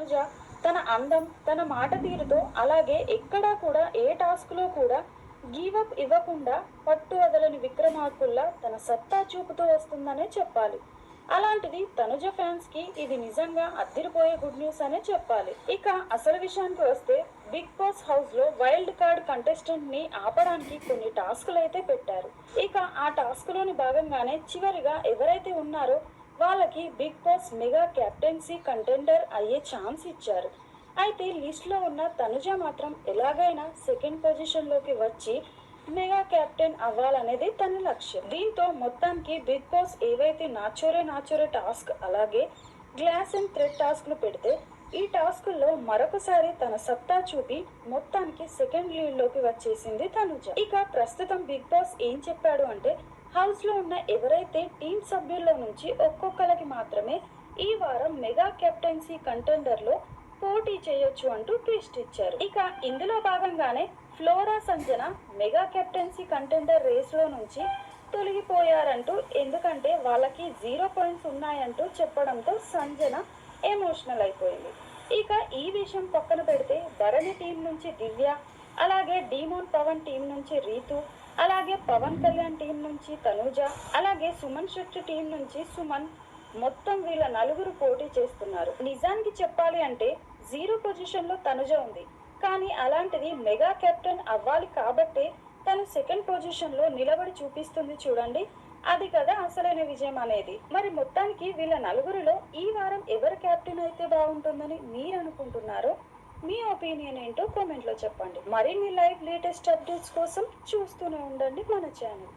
తనుజ తన అందం, తన మాట తీరుతో, అలాగే ఎక్కడా కూడా ఏ టాస్క్ లో కూడా గీవప్ ఇవ్వకుండా పట్టు వదలని విక్రమార్కుల్లా తన సత్తా చూపుతూ వస్తుందనే చెప్పాలి. అలాంటిది తనుజ ఫ్యాన్స్ కి ఇది నిజంగా అద్దిరిపోయే గుడ్ న్యూస్ అనే చెప్పాలి. ఇక అసలు విషయానికి వస్తే బిగ్ బాస్ హౌస్ లో వైల్డ్ కార్డ్ కంటెస్టెంట్ ని ఆపడానికి కొన్ని టాస్కులు అయితే పెట్టారు. ఇక ఆ టాస్క్ లోని భాగంగానే చివరిగా ఎవరైతే ఉన్నారో వాళ్ళకి Bigg Boss mega captaincy contender అయ్యే ఛాన్స్ ఇచ్చారు. అయితే లిస్ట్ లో ఉన్న తనుజ మాత్రం ఎలాగైనా సెకండ్ పొజిషన్ లోకి వచ్చి మెగా కెప్టెన్ అవ్వాలనేది తన లక్ష్యం. దీంతో మొత్తానికి బిగ్ బాస్ ఏవైతే నాచోరే నాచోరే టాస్క్, అలాగే గ్లాస్ అండ్ థ్రెడ్ టాస్క్ లు పెడితే ఈ టాస్కుల్లో మరొకసారి తన సత్తా చూపి మొత్తానికి సెకండ్ లీడ్ లోకి వచ్చేసింది తనుజ. ఇక ప్రస్తుతం బిగ్ బాస్ ఏం చెప్పాడు అంటే, హౌస్ లో ఉన్న ఎవరైతే టీం సభ్యుల్లో నుంచి ఒక్కొక్కరికి మాత్రమే ఈ వారం మెగా కెప్టెన్సీ కంటెండర్ లో పోటీ చేయొచ్చు అంటూ ట్విస్ట్ ఇచ్చారు. ఇక ఇందులో భాగంగానే Flora, Sanjana mega captaincy contender race లో నుంచి తొలగిపోయారంటూ, ఎందుకంటే వాళ్ళకి 0 పాయింట్స్ ఉన్నాయంటూ చెప్పడంతో సంజన ఎమోషనల్ అయిపోయింది. ఇక ఈ విషయం పక్కన పెడితే భరణి టీం నుంచి దివ్య, అలాగే డీమోన్ పవన్ టీం నుంచి రీతు, అలాగే పవన్ కళ్యాణ్ టీం నుంచి తనూజ, అలాగే సుమన్ శెట్టి టీం నుంచి సుమన్, మొత్తం వీళ్ళ నలుగురు పోటీ చేస్తున్నారు. నిజానికి చెప్పాలి అంటే 0 పొజిషన్ లో తనుజ ఉంది, కానీ అలాంటిది మెగా కెప్టెన్ అవ్వాలి కాబట్టే తను సెకండ్ పొజిషన్ లో నిలబడి చూపిస్తుంది చూడండి. అది కదా అసలైన విజయం అనేది. మరి మొత్తానికి వీళ్ళ నలుగురిలో ఈ వారం ఎవరు కెప్టెన్ అయితే బాగుంటుందని మీరు అనుకుంటున్నారో మీ ఒపీనియన్ ఏంటో కామెంట్ లో చెప్పండి. మరిన్ని లైవ్ లేటెస్ట్ అప్డేట్స్ కోసం చూస్తూనే ఉండండి మన ఛానల్.